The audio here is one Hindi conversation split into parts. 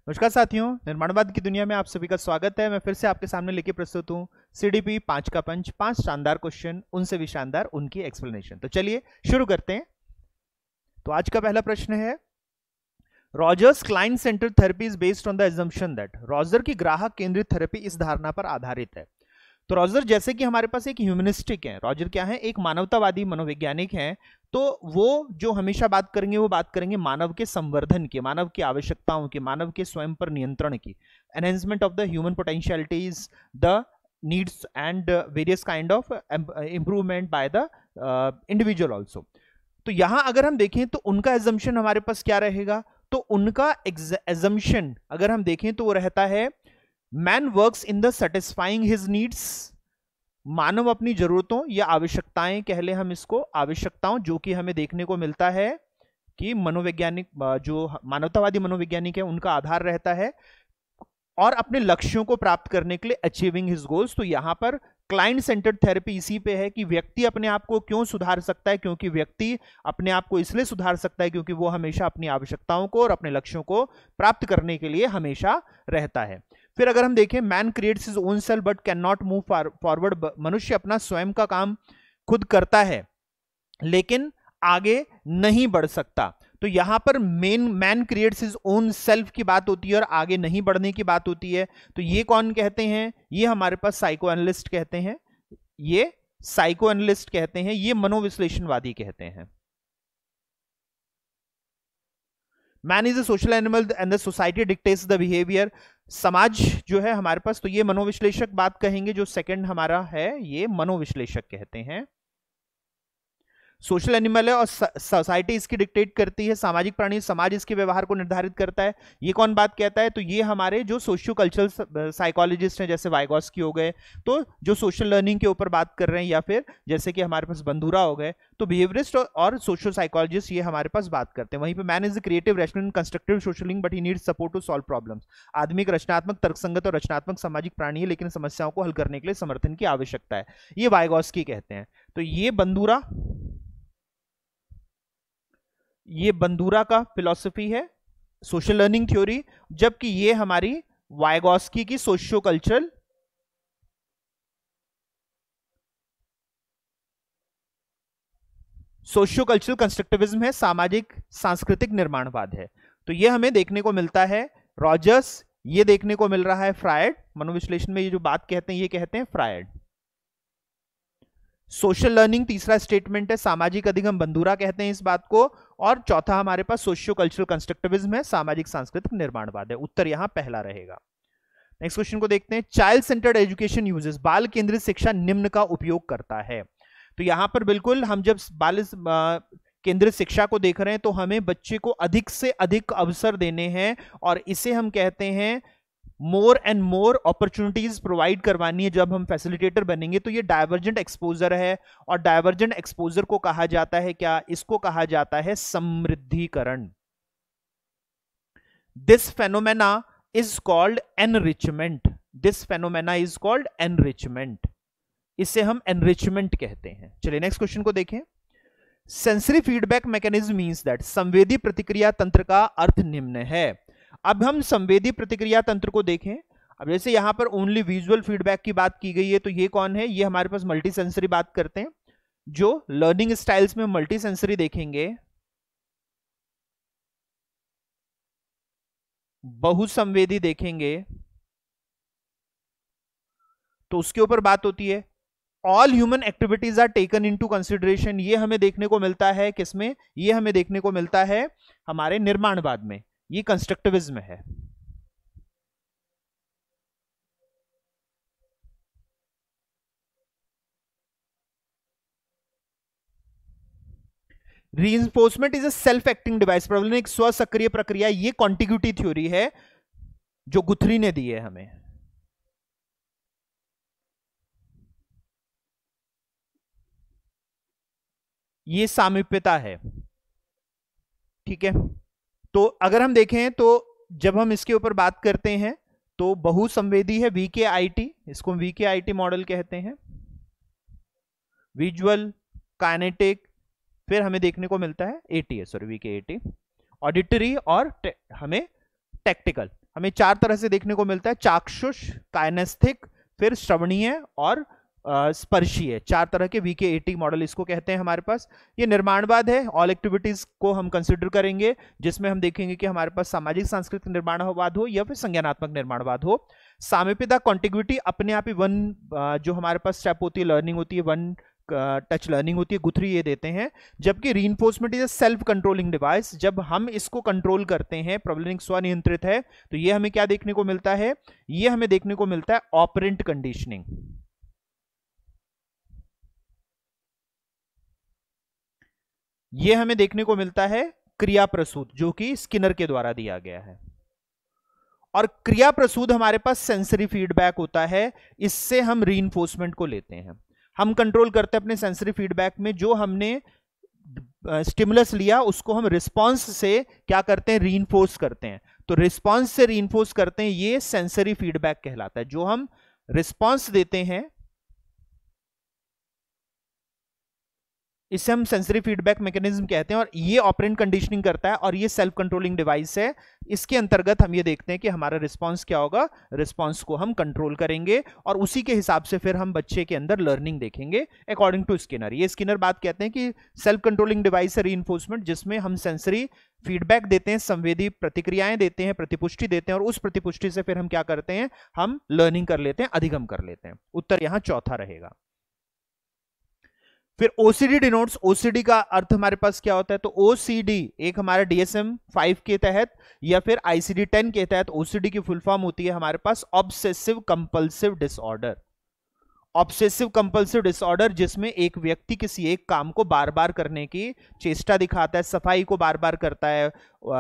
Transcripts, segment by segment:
नमस्कार साथियों, निर्माणवाद की दुनिया में आप सभी का स्वागत है। मैं फिर से आपके सामने लेके प्रस्तुत हूँ सीडीपी 5 का पंच, 5 शानदार क्वेश्चन, उनसे भी शानदार उनकी एक्सप्लेनेशन। तो चलिए शुरू करते हैं। तो आज का पहला प्रश्न है, Rogers client centred therapy is based on the assumption that. Roger की ग्राहक केंद्रित थेरेपी इस धारणा पर आधारित है। तो रॉजर जैसे कि हमारे पास एक ह्यूमनिस्टिक है, रॉजर क्या है, एक मानवतावादी मनोवैज्ञानिक है। तो वो जो हमेशा बात करेंगे वो बात करेंगे मानव के संवर्धन की, मानव की आवश्यकताओं की, मानव के स्वयं पर नियंत्रण की, enhancement of the human potentialities, the needs and various kind of improvement by the individual also. तो यहां अगर हम देखें तो उनका एजम्पशन हमारे पास क्या रहेगा, तो उनका एजम्पशन अगर हम देखें तो वो रहता है, man works in the satisfying his needs. मानव अपनी जरूरतों या आवश्यकताएं कह ले हम इसको, आवश्यकताओं जो कि हमें देखने को मिलता है कि मनोवैज्ञानिक जो मानवतावादी मनोवैज्ञानिक है उनका आधार रहता है, और अपने लक्ष्यों को प्राप्त करने के लिए अचीविंग हिज गोल्स। तो यहां पर क्लाइंट सेंटर्ड थेरेपी इसी पे है कि व्यक्ति अपने आप को क्यों सुधार सकता है, क्योंकि व्यक्ति अपने आप को इसलिए सुधार सकता है क्योंकि वो हमेशा अपनी आवश्यकताओं को और अपने लक्ष्यों को प्राप्त करने के लिए हमेशा रहता है। फिर अगर हम देखें, man creates his own self but can not move forward. मनुष्य अपना स्वयं का काम खुद करता है लेकिन आगे नहीं बढ़ सकता। तो यहां पर man creates his own self की बात होती है और आगे नहीं बढ़ने की बात होती है। तो ये कौन कहते हैं, ये हमारे पास साइको एनालिस्ट कहते हैं, ये साइको एनालिस्ट कहते हैं, ये मनोविश्लेषणवादी कहते हैं। Man is a social animal and the society dictates the behaviour. समाज जो है हमारे पास, तो ये मनोविश्लेषक बात कहेंगे, जो सेकंड हमारा है ये मनोविश्लेषक कहते हैं। सोशल एनिमल है और सोसाइटी इसकी डिक्टेट करती है, सामाजिक प्राणी, समाज इसके व्यवहार को निर्धारित करता है। ये कौन बात कहता है, तो ये हमारे जो सोशियो कल्चरल साइकोलॉजिस्ट हैं जैसे वाइगोस्की हो गए, तो जो सोशल लर्निंग के ऊपर बात कर रहे हैं, या फिर जैसे कि हमारे पास बंधुरा हो गए, तो बिहेवियरिस्ट और सोशल साइकोलॉजिस्ट ये हमारे पास बात करते हैं। वहीं पे man is a creative rational constructive social being but he needs support to solve problems. आदमी एक रचनात्मक, तर्कसंगत और रचनात्मक सामाजिक प्राणी है लेकिन समस्याओं को हल करने के लिए समर्थन की आवश्यकता है, ये वाइगोस्की कहते हैं। तो ये बंदूरा का फिलॉसफी है, सोशल लर्निंग थ्योरी, जबकि ये हमारी वाइगोस्की की सोशियो कल्चरल कंस्ट्रक्टिविज्म है, सामाजिक सांस्कृतिक निर्माणवाद है। तो ये हमें देखने को मिलता है रॉजर्स, ये देखने को मिल रहा है फ्रायड। मनोविश्लेषण में ये जो बात कहते हैं ये कहते हैं फ्रायड। सोशल लर्निंग तीसरा स्टेटमेंट है, सामाजिक अधिगम बंदूरा कहते हैं इस बात को, और चौथा हमारे पास सोशियो कल्चरल कंस्ट्रक्टिविज्म है, सामाजिक सांस्कृतिक निर्माणवाद है। उत्तर यहां पहला रहेगा। नेक्स्ट क्वेश्चन को देखते हैं, चाइल्ड सेंटर्ड एजुकेशन यूजेस। बाल केंद्रित शिक्षा निम्न का उपयोग करता है। तो यहां पर बिल्कुल हम जब बाल केंद्रित शिक्षा को देख रहे हैं तो हमें बच्चे को अधिक से अधिक अवसर देने हैं, और इसे हम कहते हैं more and more opportunities provide करवानी है। जब हम फैसिलिटेटर बनेंगे तो ये डाइवर्जेंट एक्सपोजर है, और डाइवर्जेंट एक्सपोजर को कहा जाता है क्या, इसको कहा जाता है समृद्धिकरण। This phenomena is called enrichment, this phenomena is called enrichment, इसे हम एनरिचमेंट कहते हैं। चलिए नेक्स्ट क्वेश्चन को देखें, sensory feedback mechanism means that. संवेदी प्रतिक्रिया तंत्र का अर्थ निम्न है। अब हम संवेदी प्रतिक्रिया तंत्र को देखें। अब जैसे यहां पर ओनली विजुअल फीडबैक की बात की गई है, तो ये कौन है, ये हमारे पास मल्टी सेंसरी बात करते हैं। जो लर्निंग स्टाइल्स में मल्टी सेंसरी देखेंगे, बहुसंवेदी देखेंगे, तो उसके ऊपर बात होती है all human activities are taken into consideration. ये हमें देखने को मिलता है किसमें, ये हमें देखने को मिलता है हमारे निर्माणवाद में, ये कंस्ट्रक्टिविज्म है। Reinforcement is a self acting device, प्रबलन एक स्वसक्रिय प्रक्रिया, ये कॉन्टिग्यूटी थ्योरी है जो गुथरी ने दी है हमें। ये सामीप्यता है, ठीक है। तो अगर हम देखें तो जब हम इसके ऊपर बात करते हैं तो बहुसंवेदी है VKIT, इसको VKIT मॉडल कहते हैं, विजुअल, काइनेटिक, फिर हमें देखने को मिलता है VKAT, ऑडिटरी और हमें टैक्टिकल। हमें 4 तरह से देखने को मिलता है, चाक्षुष, काइनेस्थेटिक, फिर श्रवणीय और स्पर्शीय। 4 तरह के VK80 मॉडल इसको कहते हैं हमारे पास। ये निर्माणवाद है, ऑल एक्टिविटीज को हम कंसिडर करेंगे, जिसमें हम देखेंगे कि हमारे पास सामाजिक सांस्कृतिक निर्माणवाद हो या फिर संज्ञानात्मक निर्माणवाद हो। सामीप्यता, कॉन्टिग्यूटी, अपने आप ही वन जो हमारे पास स्टेप होती है, लर्निंग होती है, वन टच लर्निंग होती है, गुथरी ये देते हैं। जबकि reinforcement is a self controlling device, जब हम इसको कंट्रोल करते हैं, प्रॉब्लमिंग स्वनियंत्रित है, तो ये हमें क्या देखने को मिलता है, ये हमें देखने को मिलता है ऑपरेंट कंडीशनिंग। ये हमें देखने को मिलता है क्रिया प्रसूत, जो कि स्किनर के द्वारा दिया गया है। और क्रिया प्रसूत हमारे पास सेंसरी फीडबैक होता है, इससे हम रीइंफोर्समेंट को लेते हैं। हम कंट्रोल करते हैं अपने सेंसरी फीडबैक में, जो हमने स्टिमुलस लिया उसको हम रिस्पांस से क्या करते हैं, रीइंफोर्स करते हैं। तो रिस्पांस से रीइंफोर्स करते हैं, ये सेंसरी फीडबैक कहलाता है। जो हम रिस्पांस देते हैं इसे हम सेंसरी फीडबैक मैकेनिज्म कहते हैं, और ये ऑपरेंट कंडीशनिंग करता है, और ये सेल्फ कंट्रोलिंग डिवाइस है। इसके अंतर्गत हम ये देखते हैं कि हमारा रिस्पांस क्या होगा, रिस्पांस को हम कंट्रोल करेंगे और उसी के हिसाब से फिर हम बच्चे के अंदर लर्निंग देखेंगे अकॉर्डिंग टू स्किनर। ये स्किनर बात कहते हैं कि सेल्फ कंट्रोलिंग डिवाइस है रीइंफोर्समेंट, जिसमें हम सेंसरी फीडबैक देते हैं, संवेदी प्रतिक्रियाएं देते हैं, प्रतिपुष्टि देते हैं, और उस प्रतिपुष्टि से फिर हम क्या करते हैं, हम लर्निंग कर लेते हैं, अधिगम कर लेते हैं। उत्तर यहां चौथा रहेगा। फिर ओसीडी डिनोट्स, ओसीडी का अर्थ हमारे पास क्या होता है, तो ओसीडी एक हमारा DSM-5 के तहत या फिर ICD-10 के तहत ओसीडी की फुल फॉर्म होती है हमारे पास obsessive compulsive disorder. Obsessive compulsive disorder, जिसमें एक व्यक्ति किसी एक काम को बार बार करने की चेष्टा दिखाता है, सफाई को बार बार करता है,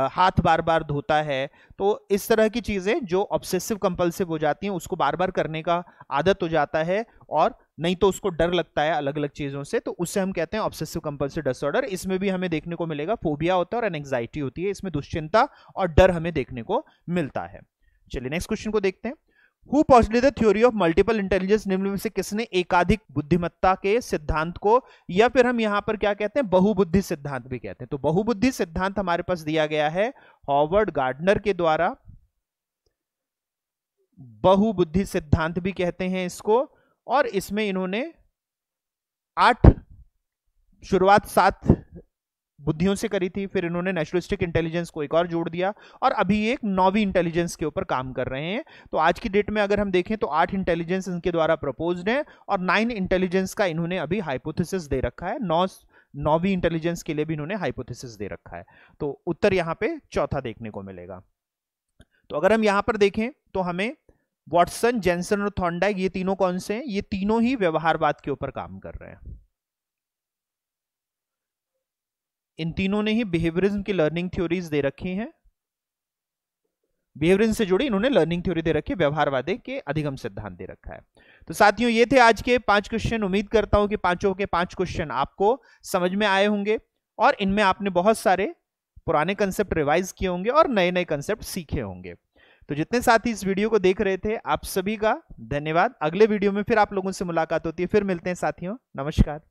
हाथ बार बार धोता है। तो इस तरह की चीजें जो ऑब्सेसिव कंपल्सिव हो जाती हैं, उसको बार बार करने का आदत हो जाता है, और नहीं तो उसको डर लगता है अलग अलग चीजों से, तो उससे हम कहते हैं ऑब्सेसिव कंपल्सिव डिसऑर्डर। इसमें भी हमें देखने को मिलेगा फोबिया होता है और एंजाइटी होती है, इसमें दुश्चिंता और डर हमें देखने को मिलता है। चलिए नेक्स्ट क्वेश्चन को देखते हैं। Who postulated the theory of multiple intelligence? निम्न में से किसने एकाधिक बुद्धिमत्ता के सिद्धांत को, या फिर हम यहां पर क्या कहते हैं, बहुबुद्धि सिद्धांत भी कहते हैं। तो बहुबुद्धि सिद्धांत हमारे पास दिया गया है हॉवर्ड गार्डनर के द्वारा, बहुबुद्धि सिद्धांत भी कहते हैं इसको, और इसमें इन्होंने 7 बुद्धियों से करी थी, फिर इन्होंने नेचुरलिस्टिक इंटेलिजेंस को एक और जोड़ दिया, और अभी एक 9वीं इंटेलिजेंस के ऊपर काम कर रहे हैं। तो आज की डेट में अगर हम देखें तो 8 इंटेलिजेंस इनके द्वारा प्रपोज्ड है, और 9 इंटेलिजेंस का इन्होंने अभी हाइपोथेसिस दे रखा है। 9वीं इंटेलिजेंस के लिए भी इन्होंने हाइपोथेसिस दे रखा है। तो उत्तर यहां पे चौथा देखने को मिलेगा। तो अगर हम यहां पर देखें तो हमें वॉटसन, जेनसन और थॉर्नडाइक, ये तीनों कौन से हैं, ये तीनों ही व्यवहारवाद के ऊपर काम कर रहे हैं। इन तीनों ने ही बिहेवियरिज्म की लर्निंग थ्योरीज दे रखी हैं, बिहेवियरिज्म से जुड़ी इन्होंने लर्निंग थ्योरी दे रखी है, व्यवहारवाद के अधिगम सिद्धांत दे रखा है। तो साथियों ये थे आज के 5 क्वेश्चन। उम्मीद करता हूं कि पांचों के 5 क्वेश्चन आपको समझ में आए होंगे, और इनमें आपने बहुत सारे पुराने कंसेप्ट रिवाइज किए होंगे और नए नए कंसेप्ट सीखे होंगे। तो जितने साथी इस वीडियो को देख रहे थे, आप सभी का धन्यवाद। अगले वीडियो में फिर आप लोगों से मुलाकात होती है, फिर मिलते हैं साथियों, नमस्कार।